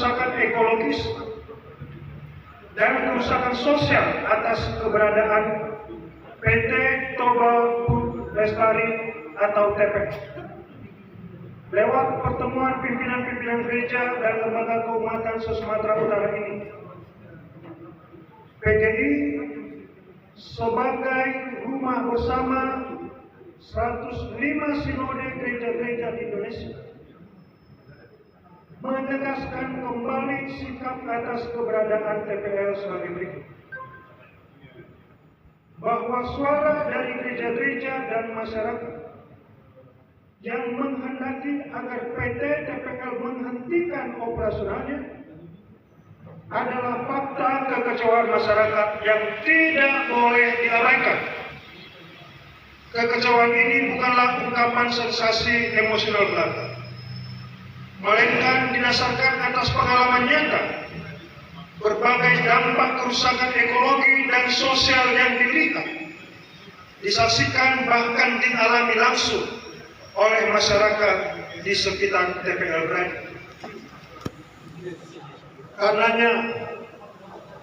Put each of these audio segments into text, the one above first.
kerusakan ekologis dan kerusakan sosial atas keberadaan PT Toba Food Lestari atau TPL. Lewat pertemuan pimpinan-pimpinan gereja dan lembaga keumatan se-Sumatera Utara ini, PGI sebagai rumah bersama 105 sinode gereja-gereja di Indonesia menegaskan kembali sikap atas keberadaan TPL sebagai berikut. Bahwa suara dari gereja-gereja dan masyarakat yang menghendaki agar PT TPL menghentikan operasionalnya adalah fakta kekecewaan masyarakat yang tidak boleh diabaikan. Kekecewaan ini bukanlah ungkapan sensasi emosional belaka, melainkan didasarkan atas pengalaman nyata berbagai dampak kerusakan ekologi dan sosial yang dilihat, disaksikan bahkan dialami langsung oleh masyarakat di sekitar TPL berada. Karenanya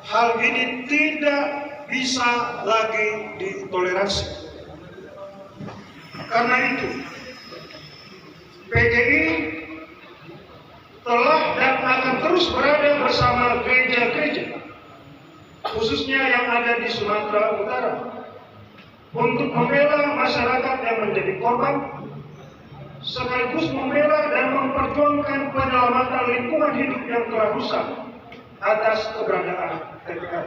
hal ini tidak bisa lagi ditoleransi. Karena itu PGI telah dan akan terus berada bersama gereja-gereja, khususnya yang ada di Sumatera Utara, untuk membela masyarakat yang menjadi korban, sekaligus membela dan memperjuangkan penyelamatan lingkungan hidup yang telah rusak atas keberadaan TPL.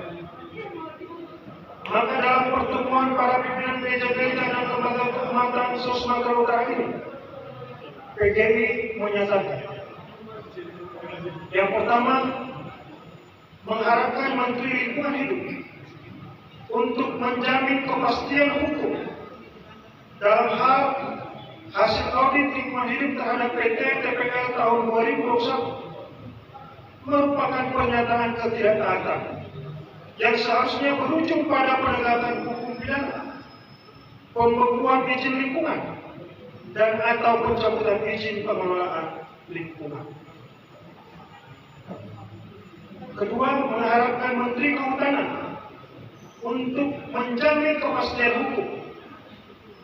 Maka dalam pertemuan para pimpinan gereja-gereja dan lembaga keumatan se-Sumatera Utara ini, PGI menyatakan, yang pertama, mengharapkan Menteri Lingkungan Hidup untuk menjamin kepastian hukum dalam hal hasil audit lingkungan hidup terhadap PT TPL tahun 2021 merupakan pernyataan ketidaktaatan yang seharusnya berujung pada penegakan hukum pidana, pembekuan izin lingkungan, dan atau pencabutan izin pengelolaan lingkungan. Kedua, mengharapkan Menteri Kehutanan untuk menjamin kepastian hukum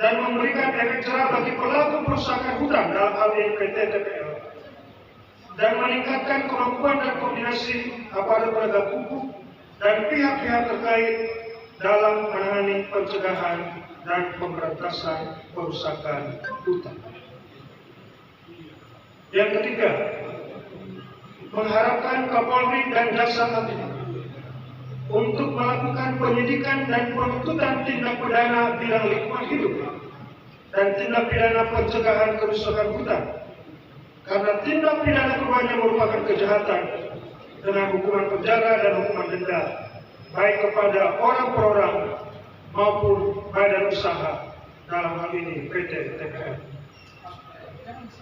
dan memberikan efek jerah bagi pelaku perusahaan hutan dalam hal ini PT TPL, dan meningkatkan kemampuan dan koordinasi aparat penegak hukum dan pihak-pihak terkait dalam menangani pencegahan dan pemberantasan perusahaan hutan. Yang ketiga, mengharapkan Kapolri dan Jaksa Agung untuk melakukan penyidikan dan penuntutan tindak pidana bidang lingkungan hidup dan tindak pidana pencegahan kerusakan hutan, karena tindak pidana keduanya merupakan kejahatan dengan hukuman penjara dan hukuman denda, baik kepada orang per orang maupun badan usaha, dalam hal ini PT TPL.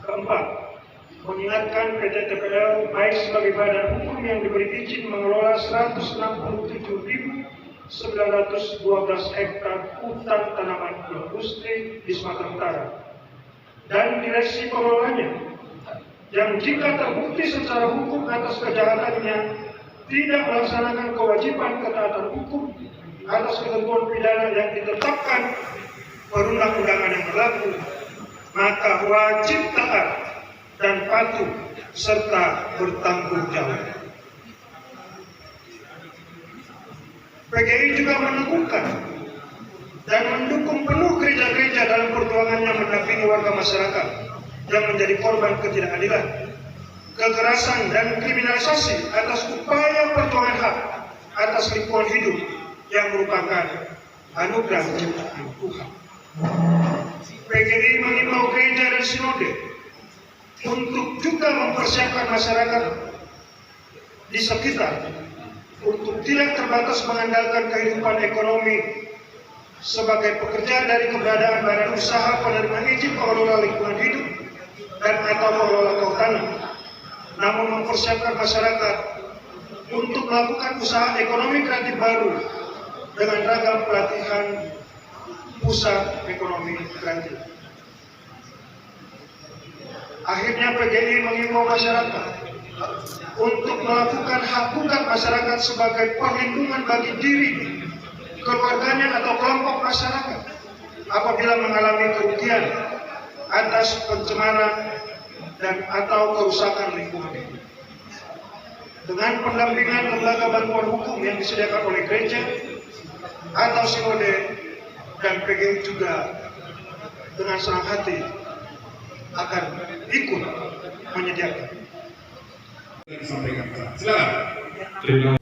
Keempat, mengingatkan PT TPL baik sebagai badan hukum yang diberi izin mengelola 167.912 hektar hutan tanaman industri di Sumatera Utara, dan direksi pengelolanya yang jika terbukti secara hukum atas kejahatannya tidak melaksanakan kewajiban ketaatan hukum atas ketentuan pidana yang ditetapkan perundang-undangan yang berlaku, maka wajib taat dan patuh serta bertanggung jawab. PGI juga meneguhkan dan mendukung penuh gereja-gereja dalam perjuangannya mendampingi warga masyarakat yang menjadi korban ketidakadilan, kekerasan dan kriminalisasi atas upaya perjuangan hak atas lingkungan hidup yang merupakan anugerah ciptaan Tuhan. PGI mengimbau gereja dan sinode untuk juga mempersiapkan masyarakat di sekitar untuk tidak terbatas mengandalkan kehidupan ekonomi sebagai pekerja dari keberadaan badan usaha penerima izin pengelola lingkungan hidup dan atau pengelola kehutanan, namun mempersiapkan masyarakat untuk melakukan usaha ekonomi kreatif baru dengan ragam pelatihan pusat ekonomi kreatif. Akhirnya PGI mengimbau masyarakat untuk melakukan hak masyarakat sebagai perlindungan bagi diri, keluarganya atau kelompok masyarakat apabila mengalami kerugian atas pencemaran dan atau kerusakan lingkungan. Dengan pendampingan lembaga bantuan hukum yang disediakan oleh gereja atau sinode dan PGI juga dengan senang hati akan ikut menyediakan. Silakan.